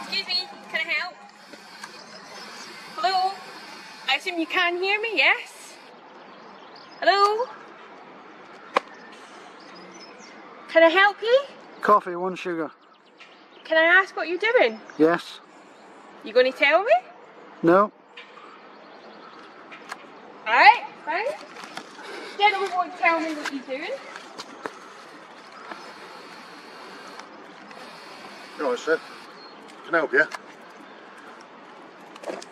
Excuse me, can I help? Hello? I assume you can hear me, yes? Hello? Can I help you? Coffee, 1 sugar. Can I ask what you're doing? Yes. You going to tell me? No. Alright, fine. Gentlemen won't tell me what you're doing. All right, sir. Can I help you?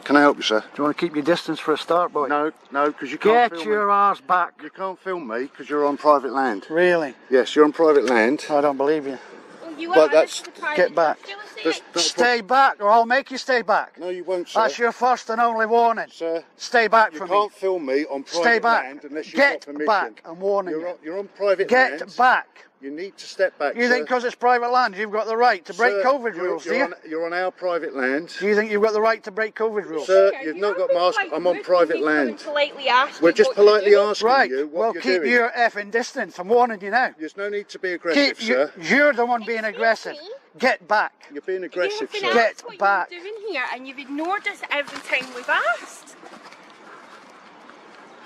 Can I help you, sir? Do you want to keep your distance for a start, boy? No, because you can't Get film your me. arse back. You can't film me because you're on private land. Really? Yes, you're on private land. I don't believe you. Well, you But are. that's- This is the private Get back. industrial estate. Stay back, or I'll make you stay back. No, you won't, sir. That's your first and only warning. Sir, Stay back you from can't me. film me on private Stay back. land unless you've Get got permission. back. I'm warning you. You're on private land. Get back. You need to step back, You sir. think because it's private land you've got the right to break Sir, COVID you're- rules, do you're you? on- You're on our private land. Do you think you've got the right to break COVID rules? Sir, Yeah, you've you not have got been mask. quite I'm on rude. private You've come and land. politely asked We're me just what you're politely doing. asking Right, you what well you're keep doing. your effing distance. I'm warning you now. There's no need to be aggressive, sir. You're the one being aggressive. me? Get back. You're being aggressive, You've been sir. asked Get what back. you're doing here, and you've ignored us every time we've asked.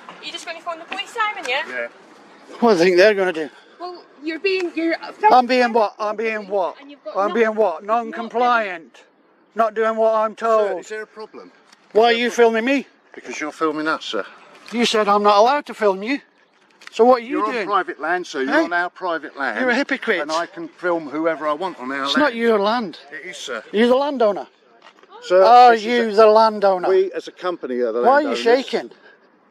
Are you just going to phone the police, Simon? Yeah. Yeah. What do you think they're going to do? Well, you're being. I'm being what? I'm being what? And you've got I'm being nothing- what? Non-compliant. Not doing what I'm Sir, told. is there a problem? Why are you filming me? Because you're filming us, sir. You said I'm not allowed to film you. So what are you You're on doing? private land, sir. You're Hey? on our private land. You're a hypocrite. And I can film whoever I want on our It's land. not your land. It is, sir. You're the landowner. Sir, Are this is you the landowner? we as a company are the Why are you landowners. shaking?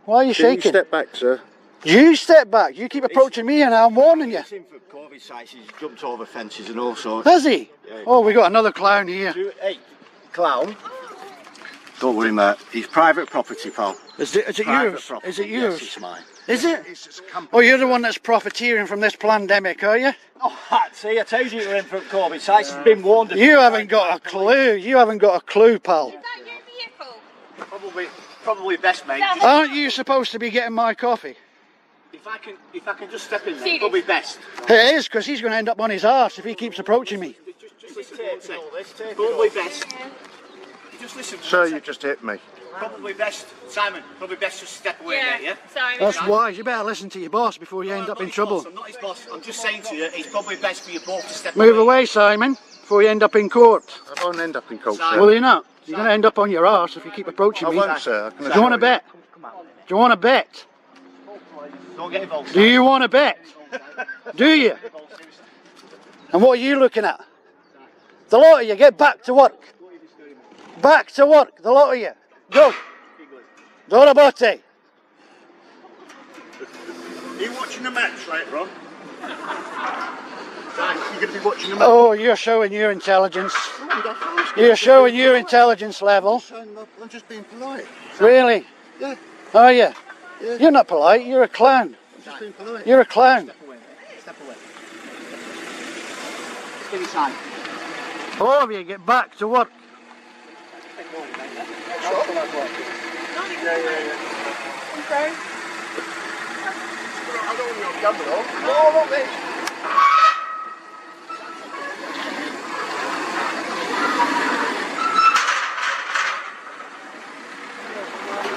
Why are you Can you shaking? step back, sir? You step back. You keep approaching me and I'm warning you. He's in for COVID sites, he's jumped over fences and all sorts. Has he? Yeah. Oh, we got another clown here. Hey, clown. Don't worry, mate. He's private property, pal. Is it Private yours? property. Is it Yes, yours? it's mine. Is it? It's just a company. Oh, you're the one that's profiteering from this pandemic, are you? Oh, see, I told you you're in for COVID sites. He's been warned. You haven't got a clue. You haven't got a clue, pal. Is that your vehicle? Probably best, mate. Aren't you supposed to be getting my coffee? If I can just step in there, Serious? probably best. It is, because he's going to end up on his arse if he keeps approaching me. Just listen to what I'm saying. Probably best. Just listen to Sir, what I'm you saying. just hit me. Probably best, Simon. Probably best just step away, mate. Yeah. Simon. That's wise. You better listen to your boss before you No, end I'm up not in his trouble. boss, I'm not his boss. I'm just saying to you, it's probably best for you both to step Move away, Simon, before you end up in court. I won't end up in court, Simon. sir. Will you not? You're going to end up on your arse if you keep approaching I me. won't, sir. I can Do you want to bet? Do you want to bet? Don't get involved. Do you want to bet? Do you? And what are you looking at? The lot of you, get back to work. Back to work, the lot of you. Go. Dora Botte. Are you watching the match later on? You're going to be watching the match? Oh, you're showing your intelligence. You're showing your intelligence level. I'm just being polite. Really? Yeah. Are you? Yeah. You're not polite, you're a clown. I'm just being polite. You're a clown. Step away. Give me time. All of you, get back to work. Okay. I don't want your camera on. No, not me.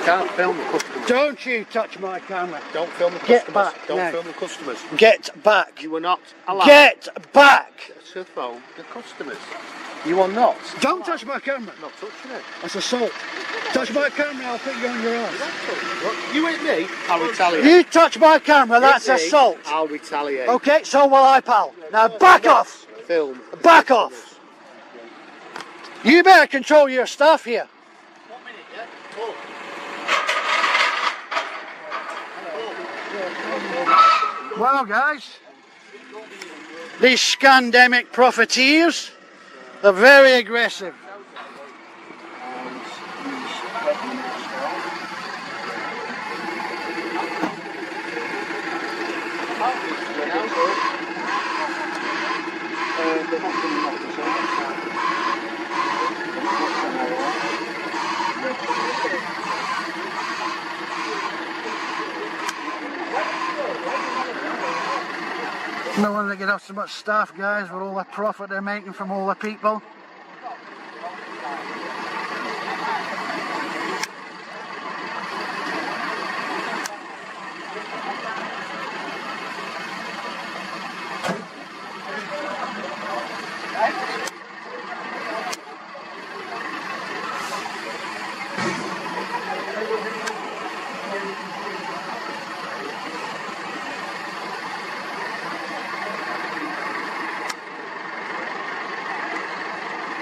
Can't film the customers. Don't you touch my camera. Don't film the Get customers. back Don't now. film the customers. Get back. You are not allowed Get back. to film the customers. You are not. Don't touch my camera. Not touching it. That's assault. Touch my camera, I'll put you on your ass. You hit me, I'll retaliate. You touch my camera, that's Hit me, assault. I'll retaliate. Okay, so will I, pal. Now back off. Film. Back off. You better control your stuff here. 1 minute, yeah? Talk. Well, guys, These scandemic profiteers are very aggressive. No wonder they get off so much staff, guys, with all the profit they're making from all the people.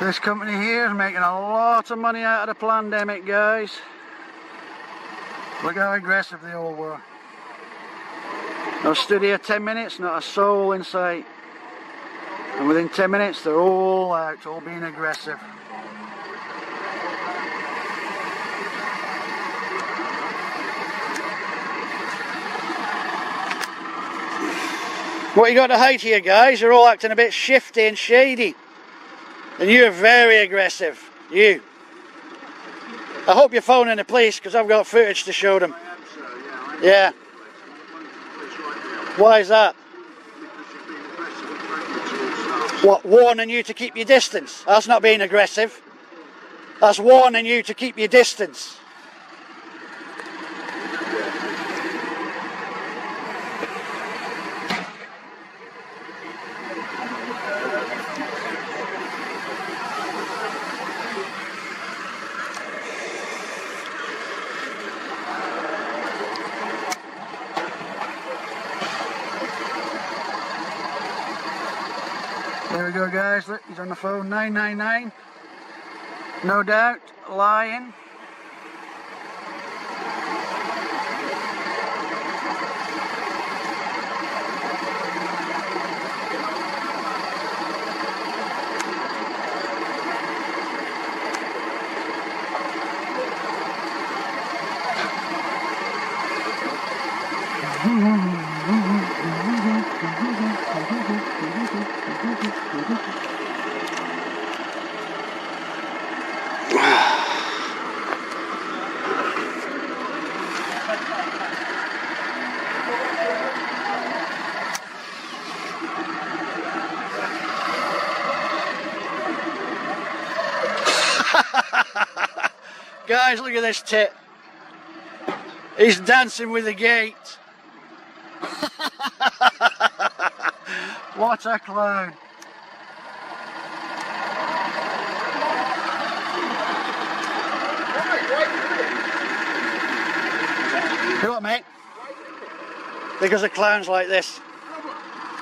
This company here is making a lot of money out of the pandemic, guys. Look how aggressive they all were. I stood here 10 minutes, not a soul in sight. And within 10 minutes they're all out, all being aggressive. What you got to hide here, guys? You're all acting a bit shifty and shady. And you're very aggressive, you. I hope you're phoning the police because I've got footage to show them. Yeah. Why is that? What, warning you to keep your distance? That's not being aggressive. That's warning you to keep your distance. There we go, guys. Look, he's on the phone. 999. No doubt, lying. Guys, look at this tit. He's dancing with the gate. What a clown. You what, mate? Because of clowns like this.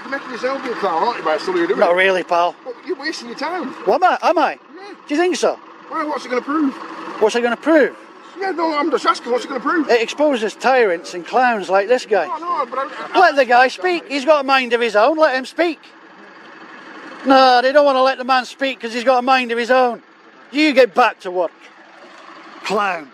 You're making yourself look clown, aren't you, mate? That's all you're doing. Not really, pal. But you're wasting your time. What am I? Am I? Yeah. Do you think so? Well, what's it going to prove? What's it going to prove? Yeah, no, I'm just asking, what's it going to prove? It exposes tyrants and clowns like this guy. Oh, no, but I Let the guy speak. He's got a mind of his own. Let him speak. No, they don't want to let the man speak because he's got a mind of his own. You get back to work. Clown.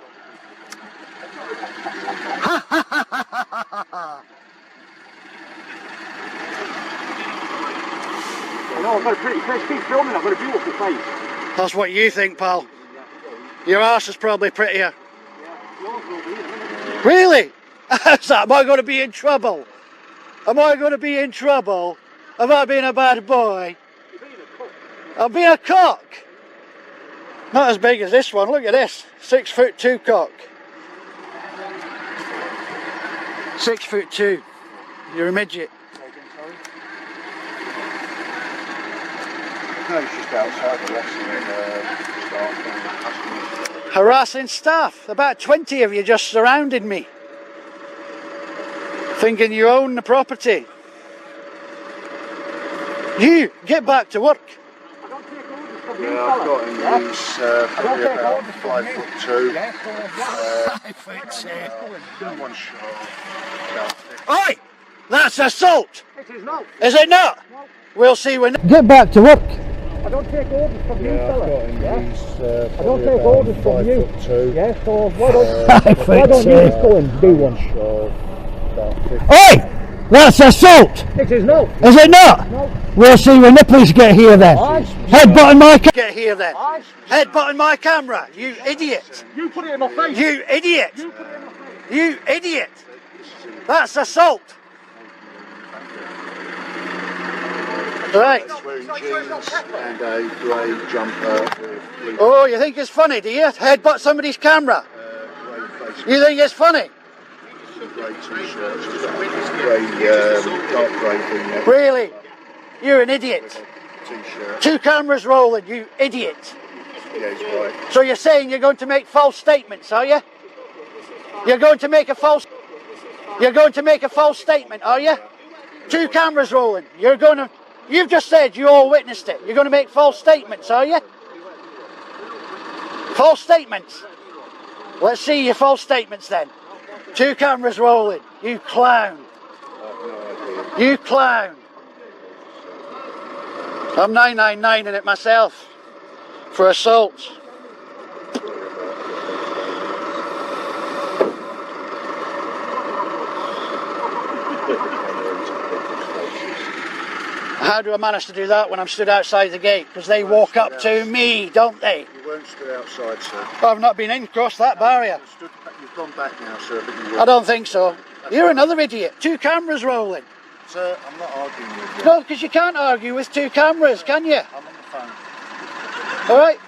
No, I've got a pretty face. Keep filming, I've got a beautiful face. That's what you think, pal. Your arse is probably prettier. Really? How's that? Am I going to be in trouble? Am I going to be in trouble? Have I been a bad boy? I'll be a cock. Not as big as this one. Look at this. 6'2" cock. 6'2". You're a midget. No, it's just outside the lesson. Harassing staff. About 20 of you just surrounded me. Thinking you own the property. You, get back to work. Yeah, I've got in these probably about 5'2". 5'2". One shot. Oi! That's assault. It is not. Is it not? No. We'll see when. Get back to work. I don't take orders from you, fella. I don't Probably take about orders from you. 5'2". Yeah, so why don't you 5'2". just go and do one? Sure, about 50. Oi! That's assault. It is not. Is it not? No. We'll see when the police get here then. Aye. Headbutting my get here then. Aye. Headbutting my camera. You idiot. You put it in my face. You idiot. You put it in my face. You idiot. That's assault. Right. Wearing jeans and a grey jumper with blue Oh, you think it's funny, do you? Headbutt somebody's camera. grey face, You think it's funny? grey t-shirts, grey, dark grey V-neck Really? You're an idiot. t-shirt. 2 cameras rolling, you idiot. Yeah, he's right. So you're saying you're going to make false statements, are you? You're going to make a false statement, are you? 2 cameras rolling. You've just said you all witnessed it. You're going to make false statements, are you? False statements. Let's see your false statements then. 2 cameras rolling. You clown. You clown. I'm 999 in it myself for assault. How do I manage to do that when I'm stood outside the gate? Because they walk up to me, don't they? You weren't stood outside, sir. I've not been in across that barrier. You've gone back now, sir, but you I don't think so. You're another idiot. 2 cameras rolling. Sir, I'm not arguing with you. No, because you can't argue with 2 cameras, can you? I'm on the phone. All right?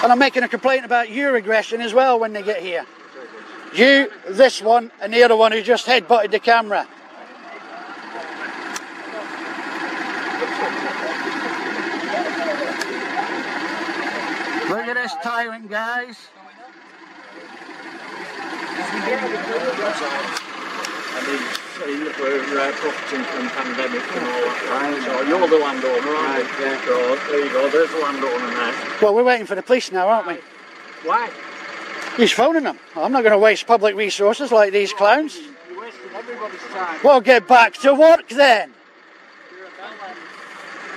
And I'm making a complaint about your aggression as well when they get here. You, this one, and the other one who just headbutted the camera. Look at this tyrant, guys. We're profiting from the pandemic and all that. Right. So you're the landowner, aren't you? Yeah. So there you go, there's the landowner now. Well, we're waiting for the police now, aren't we? Why? He's phoning them. I'm not going to waste public resources like these clowns. You're wasting everybody's time. Well, get back to work then.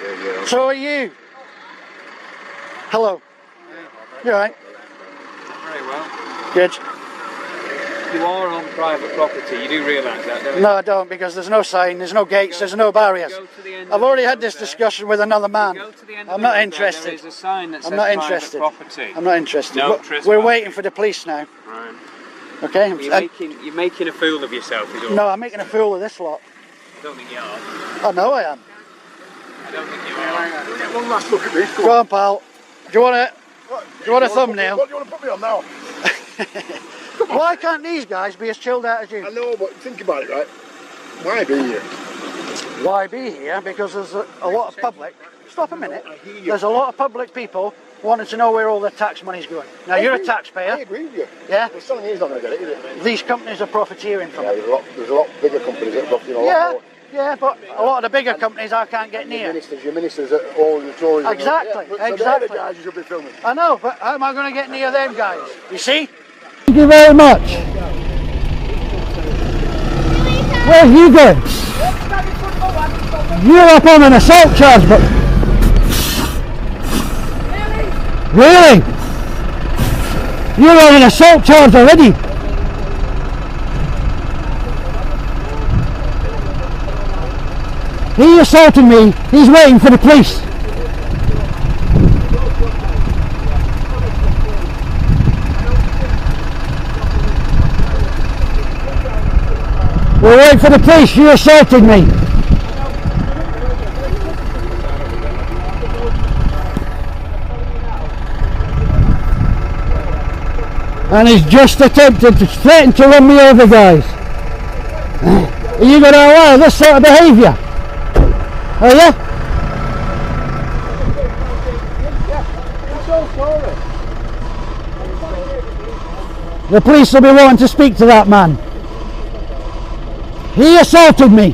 Yeah. So are you. Hello. You alright? Very well. Good. You are on private property, you do realise that, don't you? No, I don't, because there's no sign, there's no gates, there's no barriers. I've already had this discussion with another man. I'm not interested. There is a sign that says I'm not private interested. property. I'm not interested. No Look, trespassing. we're waiting for the police now. Right. Okay? You're making a fool of yourself, is all. No, I'm making a fool of this lot. I don't think you are. I know I am. I don't think you are. Get one last look at this. Go on, pal. Do you want a thumbnail? What do you want to put me on now? Why can't these guys be as chilled out as I you? know, but think about it, right? Why be here? Why be here? Because there's a lot of public. Stop a minute. I hear you. There's a lot of public people wanting to know where all the tax money's going. Now, you're a I taxpayer. agree with you. Yeah? But selling he's not going to get it, is it? These companies are profiteering from Yeah, it. there's a lot bigger companies that are profit a lot Yeah, more. yeah, but a lot of the bigger companies I can't get near. Your ministers are all the Tories. Exactly, So they're exactly. the guys you should be filming. I know, but how am I going to get near them guys? You see? Thank you very much. Where are you going? You're up on an assault charge, but... Really? You're on an assault charge already. He assaulted me. He's waiting for the police. We're waiting for the police. You assaulted me. And he's just attempted to threaten to run me over, guys. Are you going to allow this sort of behaviour? Are you? The police will be wanting to speak to that man. He assaulted me.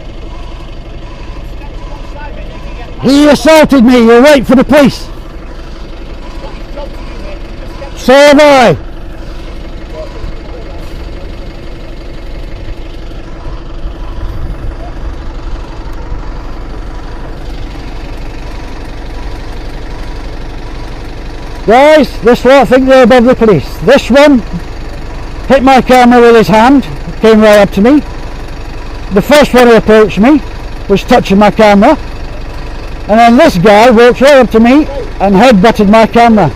He assaulted me. You'll wait for the police. So have I. Guys, this lot think they're above the police. This one hit my camera with his hand, came right up to me. The first one who approached me was touching my camera, and then this guy walked right up to me and headbutted my camera.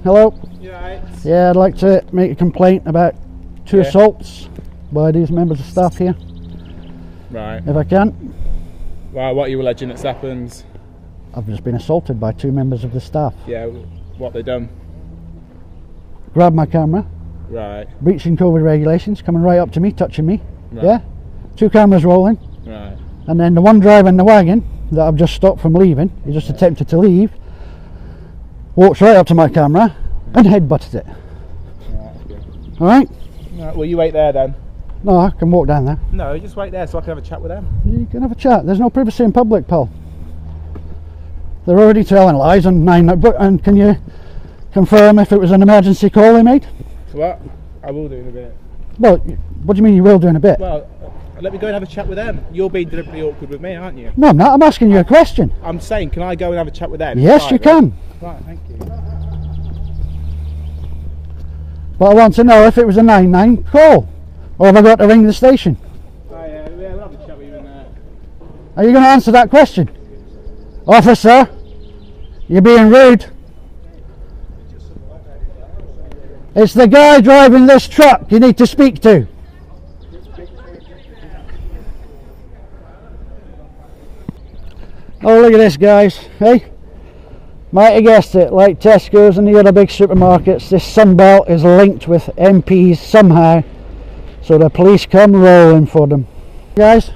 Hello? Yeah, I'd like to make a complaint about two assaults by these members of staff here. Right. If I can. Well, what are you alleging that's happened? I've just been assaulted by two members of the staff. Yeah, what they done? Grabbed my camera, Right, breaching COVID regulations, coming right up to me, touching me. Right. Yeah? Two cameras rolling. right. And then the one driving the wagon that I've just stopped from leaving, he just attempted to leave, walks right up to my camera and headbutted it. Right, okay. Alright? Right, well, you wait there then. No, I can walk down there. No, just wait there so I can have a chat with them. You can have a chat. There's no privacy in public, pal. They're already telling lies on 9. And can you confirm if it was an emergency call they made? What? I will do in a bit. Well, what do you mean you will do in a bit? Well, let me go and have a chat with them. You're being deliberately awkward with me, aren't you? No, I'm not. I'm asking you a question. I'm saying, can I go and have a chat with them? Yes, you can. Right, thank you. But I want to know if it was a 9-9 call. Or have I got to ring the station? Oh, yeah, we'll have a chat with you in there. Are you going to answer that question? Officer, you're being rude. It's the guy driving this truck you need to speak to. Oh, look at this, guys. Hey? Might have guessed it, like Tesco's and the other big supermarkets, this Sunbelt is linked with MPs somehow, so the police come rolling for them. Guys?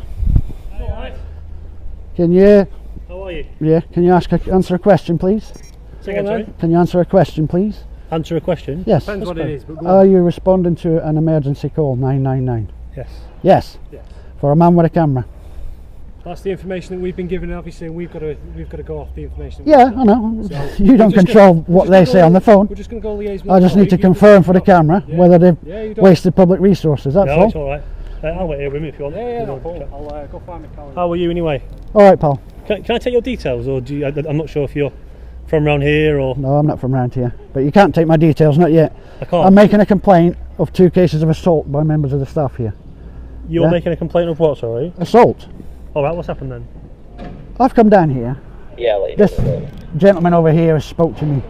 Can you... How are you? Yeah, can you answer a question, please? Second, Can you answer a question, please? answer a question? Yes. Depends what it is, but go Are on. you responding to an emergency call, 999? Yes. Yes. Yes. For a man with a camera? That's the information that we've been given, obviously, and we've got to go off the information. Yeah, I know. So, You don't we're just control gonna- what we're they just say gonna on the phone. We're just going to go liaise with I just the need to you confirm for the just- camera Yeah. whether they've Yeah, you don't. wasted public resources, that's No, all. it's alright. I'll wait here with me if you want. Yeah, no problem. I'll go find my calendar. How are you anyway? Alright, pal. Can I take your details, or do you, I'm not sure if you're from around here or... No, I'm not from around here. But you can't take my details, not yet. I can't. I'm making a complaint of 2 cases of assault by members of the staff here. You're yeah. making a complaint of what, sorry? Assault. Alright, what's happened then? I've come down here. This gentleman over here has spoke to me.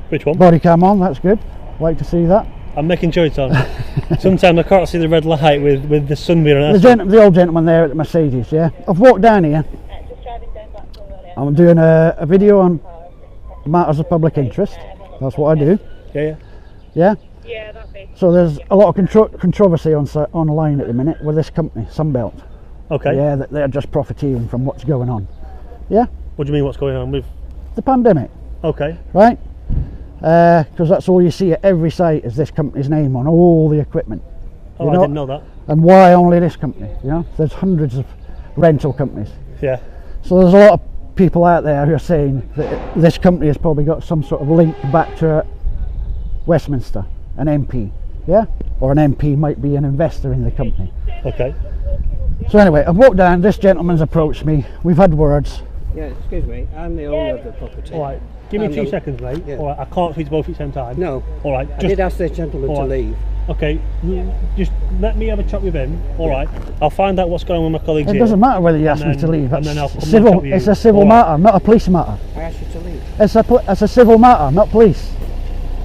Which one? Body cam on, that's good. Like to see that. I'm making sure it's on. Sometimes I can't see the red light with the sun being on. The old gentleman there at the Mercedes, yeah. I've walked down here. I'm doing a video on matters of public interest. That's what I do. Yeah. Yeah? Yeah, that'd be. So there's a lot of controversy online at the minute with this company, Sunbelt. Okay. Yeah, that they're just profiteering from what's going on. Yeah? What do you mean, what's going on with... The pandemic, Okay. right? Because that's all you see at every site is this company's name on all the equipment. Oh, You I know- didn't know that. And why only this company? You know, there's hundreds of rental companies. Yeah. So there's a lot of people out there who are saying that this company has probably got some sort of link back to Westminster, an MP, yeah? Or an MP might be an investor in the company. Okay. So anyway, I've walked down, this gentleman's approached me, we've had words. Yeah, excuse me, I'm the owner of the property. All right, give me 2 seconds, mate. Yeah. All right, I can't speak to both at the same time. No. All right, I did ask this gentleman to leave. Okay, just let me have a chat with him. All right, I'll find out what's going on with my colleagues It here. doesn't matter whether you ask me to leave. And then I'll come Civil. back with you. It's a civil All right. matter, not a police matter. I asked you to leave. It's a civil matter, not police.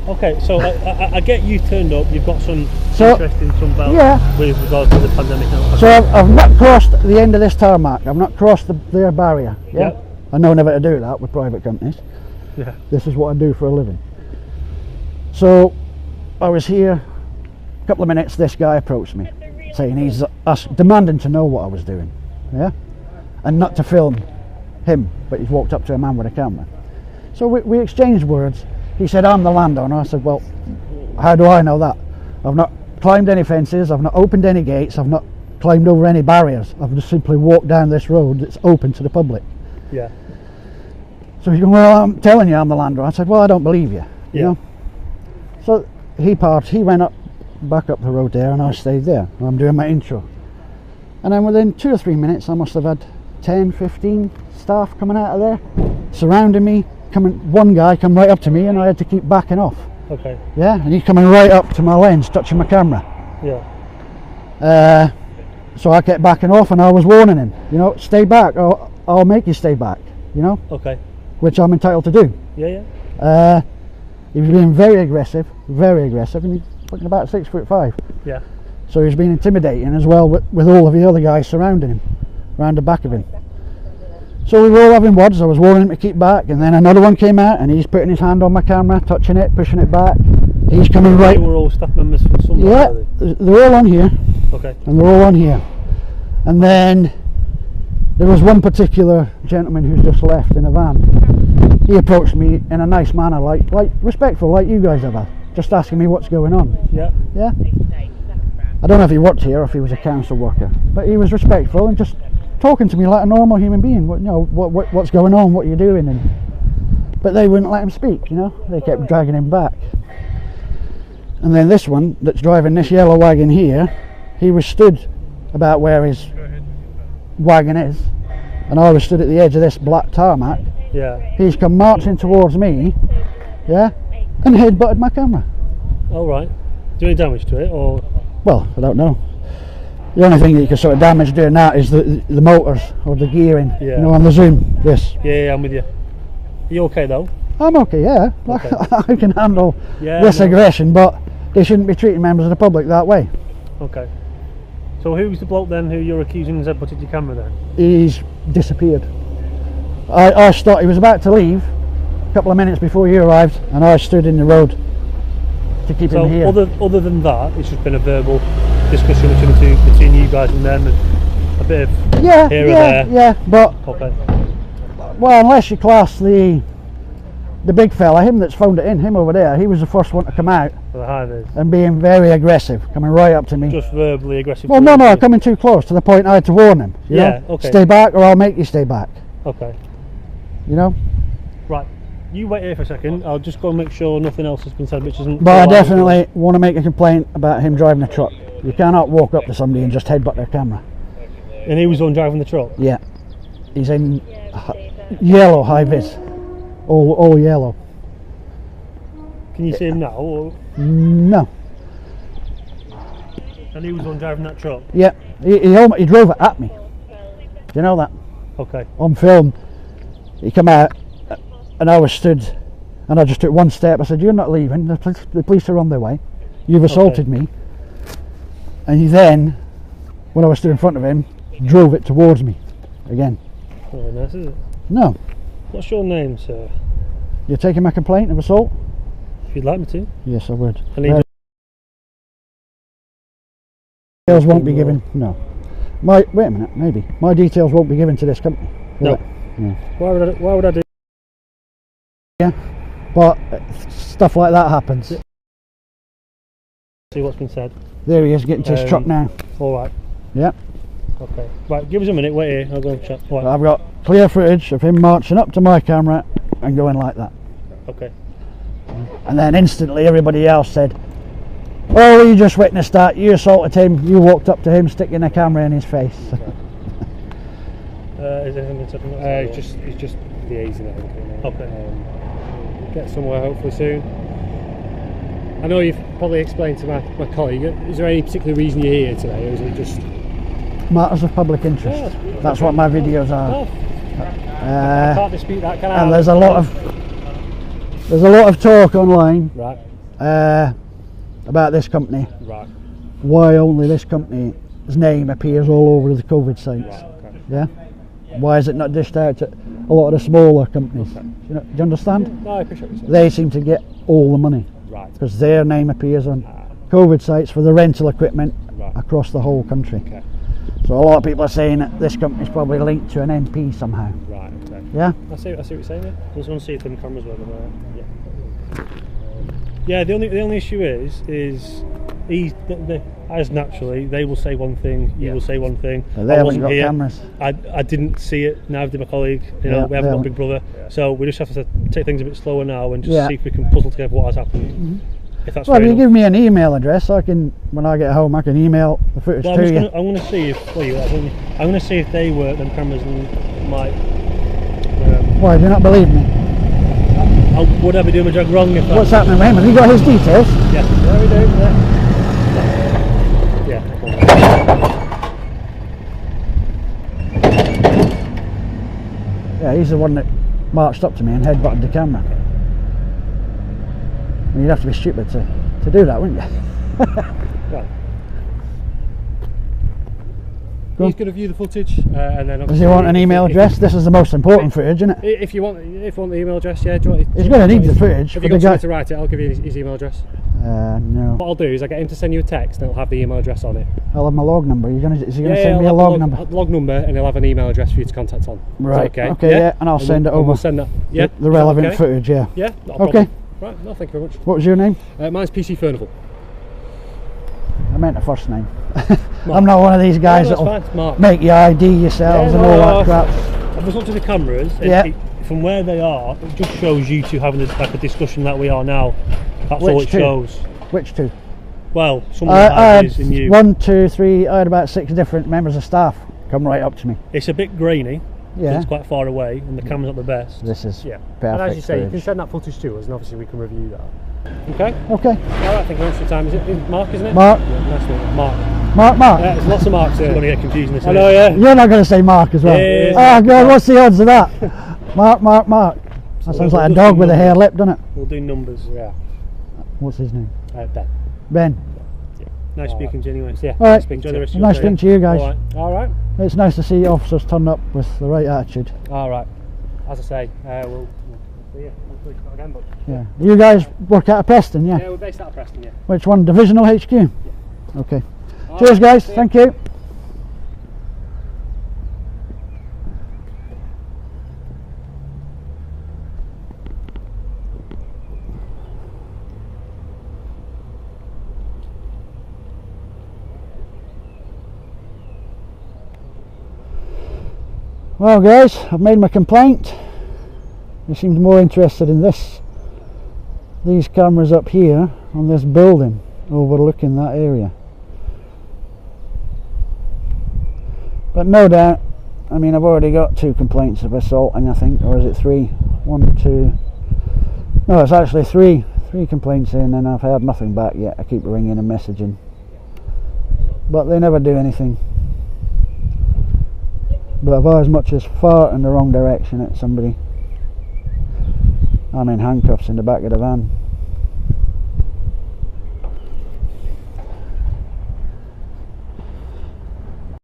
Okay, so I get you turned up. You've got some So- interest in some belt Yeah. with regards to the pandemic. So I've not crossed the end of this tarmac. I've not crossed their barrier. Yeah. Yep. I know never to do that with private companies. Yeah. This is what I do for a living. So I was here. A couple of minutes. This guy approached me, saying he's demanding to know what I was doing. Yeah. And not to film him, but he's walked up to a man with a camera. So we exchanged words. He said, "I'm the landowner." I said, "Well, how do I know that? I've not climbed any fences, I've not opened any gates, I've not climbed over any barriers. I've just simply walked down this road that's open to the public." Yeah. So he's going, "Well, I'm telling you I'm the landowner." I said, "Well, I don't believe you." You know? So he went back up the road there, and I stayed there. And I'm doing my intro. And then within 2 or 3 minutes, I must have had 10, 15 staff coming out of there, surrounding me. One guy come right up to me, and I had to keep backing off. Okay. Yeah, and he's coming right up to my lens, touching my camera. Yeah. So I kept backing off, and I was warning him, you know, stay back, or I'll make you stay back, you know. Okay. Which I'm entitled to do. Yeah, yeah. He was being very aggressive, and he's fucking about 6'5". Yeah. So he's been intimidating as well with all of the other guys surrounding him, around the back of him. So we were all having words. I was warning him to keep back, and then another one came out, and he's putting his hand on my camera, touching it, pushing it back. He's coming right. They were all staff members from somewhere. Yeah, they're all on here. Okay. And they're all on here. And then there was one particular gentleman who's just left in a van. He approached me in a nice manner, like respectful, like you guys have, just asking me what's going on. Yeah. Yeah. I don't know if he worked here or if he was a council worker, but he was respectful and just talking to me like a normal human being. You know, what's going on? What are you doing? But they wouldn't let him speak. You know, they kept dragging him back. And then this one that's driving this yellow wagon here, he was stood about where his wagon is, and I was stood at the edge of this black tarmac. Yeah. He's come marching towards me, yeah, and headbutted my camera. All right. Do any damage to it, or? Well, I don't know. The only thing that you can sort of damage doing that is the motors or the gearing, Yeah. you know, on the zoom. This. Yeah, I'm with you. Are you okay though? I'm okay, yeah. Okay. I can handle this no. aggression, but they shouldn't be treating members of the public that way. Okay. So who's the bloke then who you're accusing has headbutted your camera then? He's disappeared. He was about to leave a couple of minutes before you arrived, and I stood in the road to keep him here. Other than that, it's just been a verbal discussion between you guys and them, and a bit of here and there. Yeah, but Okay. well, unless you class the big fella, him that's phoned it in, him over there, he was the first one to come out For the high vis. and being very aggressive, coming right up to me. Just verbally aggressive. Well, no, coming too close to the point I had to warn him. You Yeah, know? okay. Stay back, or I'll make you stay back. Okay. You know. Right. You wait here for a second. I'll just go and make sure nothing else has been said, which isn't. But I definitely want to make a complaint about him driving a truck. You cannot walk up to somebody and just headbutt their camera. And he was the one driving the truck. Yeah, he's in yellow high vis, all yellow. Can you see him now? Or? No. And he was the one driving that truck. Yeah, he drove it at me. Do you know that? Okay. On film, he come out, and I was stood, and I just took one step. I said, "You're not leaving. The police are on their way. You've assaulted me." And he then, when I was stood in front of him, drove it towards me again. Very nice, is it? No. What's your name, sir? You're taking my complaint of assault? If you'd like me to. Yes, I would. I need Details won't be given. No. Wait a minute. Maybe my details won't be given to this company. No. No. Why would I do? Yeah. But stuff like that happens. See what's been said. There he is, getting to his truck now. All right. Yeah. Okay. Right. Give us a minute. Wait here. I'll go and check. Right. I've got clear footage of him marching up to my camera and going like that. Okay. And then instantly everybody else said, "Oh, you just witnessed that. You assaulted him. You walked up to him, sticking a camera in his face." Is anything been said from that side? It's just liaising, I think. Okay. Get somewhere hopefully soon. I know you've probably explained to my colleague. Is there any particular reason you're here today, or is it just Matters of public interest. Yeah, That's what my videos are. Oh, I can't dispute that, can I? And there's a lot of talk online Right. about this company. Right. Why only this company's name appears all over the COVID sites. Right. Okay. Yeah. Why is it not dished out to a lot of the smaller companies? Okay. Do you understand? No, I appreciate what you're saying. They seem to get all the money Right. because their name appears on COVID sites for the rental equipment Right. across the whole country. Okay. So a lot of people are saying that this company's probably linked to an MP somehow. Right. Okay. Yeah. I see what you're saying. I just want to see if the cameras were there. Yeah. The only issue is as naturally they will say one thing, you will say one thing. But they I haven't wasn't got here. cameras. I didn't see it. Now did my colleague. You know, Yeah, we haven't they got Big Brother, so we just have to take things a bit slower now and just Yeah. see if we can puzzle together what has happened. If that's Well, if fair you enough. give me an email address, I can, when I get home, I can email the footage Well, to you. I'm going to see if I'm going to see if they work them cameras and might. Why, do you not believe me? Would I be doing my job wrong if What's happening with him? Have you got his details? Yeah. Yeah, we do. Yeah. Yeah, he's the one that marched up to me and headbutted the camera. I mean, you'd have to be stupid to do that, wouldn't you? Right. Go on. He's going to view the footage, and then. Does he want an email address? This is the most important footage, isn't it? If you want the email address, yeah. Do you want He's going to need the footage. Have for you the got guy. somewhere to write it? I'll give you his email address. No. What I'll do is I get him to send you a text, and it'll have the email address on it. I'll have my log number. Is he going to Yeah, send me a I'll have log the number? log number, and he'll have an email address for you to contact on. Is that Right. okay. Okay. Yeah. And I'll send it over. We'll send that. Yeah. The relevant okay? footage. Yeah. Yeah. Not a Okay. problem. Right. No, thank you very much. What was your name? Mine's PC Furnival. I meant the first name. I'm not one of these guys No, that'll that's fine. Mark. make you ID yourselves and all that crap. I've just looked at the cameras. Yeah. From where they are, it just shows you two having like a discussion that we are now. That's all Which it two? shows. Which two? Well, some of I the had ideas in you. 1, 2, 3. I had about 6 different members of staff come right up to me. It's a bit grainy. Yeah. It's quite far away, and the camera's not the best. This is Yeah. perfect. And as you say, you can footage. send that footage to us, and obviously we can review that. Okay. Okay. All right. Thank you very much for your time. Is it Mark? Isn't it? Mark. Yeah, nice one, Mark. Mark. Yeah, there's lots of Marks It's here. going to get confusing. This I know. Yeah. You're not going to say Mark as well. Yeah. Oh God, what's the odds of that? Mark. That sounds like a dog with a hair lip, doesn't it? We'll do numbers. Yeah. What's his name? Ben. Ben. Nice speaking to you anyway. Yeah. All right. Enjoy the rest of your Nice day. speaking to you guys. All right. All right. It's nice to see officers turn up with the right attitude. All right. As I say, we'll see you hopefully again. But Yeah. You guys work out of Preston, yeah? yeah, we're based out of Preston. Yeah. Which one? Divisional HQ? Yeah. Okay. All Cheers, right, guys. see you. Thank you. Well guys, I've made my complaint. You seemed more interested in these cameras up here on this building overlooking that area. But no doubt, I mean, I've already got 2 complaints of assaulting, I think, or is it 3? 1, 2. No, it's actually 3 complaints in, and I've heard nothing back yet. I keep ringing and messaging, but they never do anything. But if I as much as fart in the wrong direction at somebody, I'm in handcuffs in the back of the van.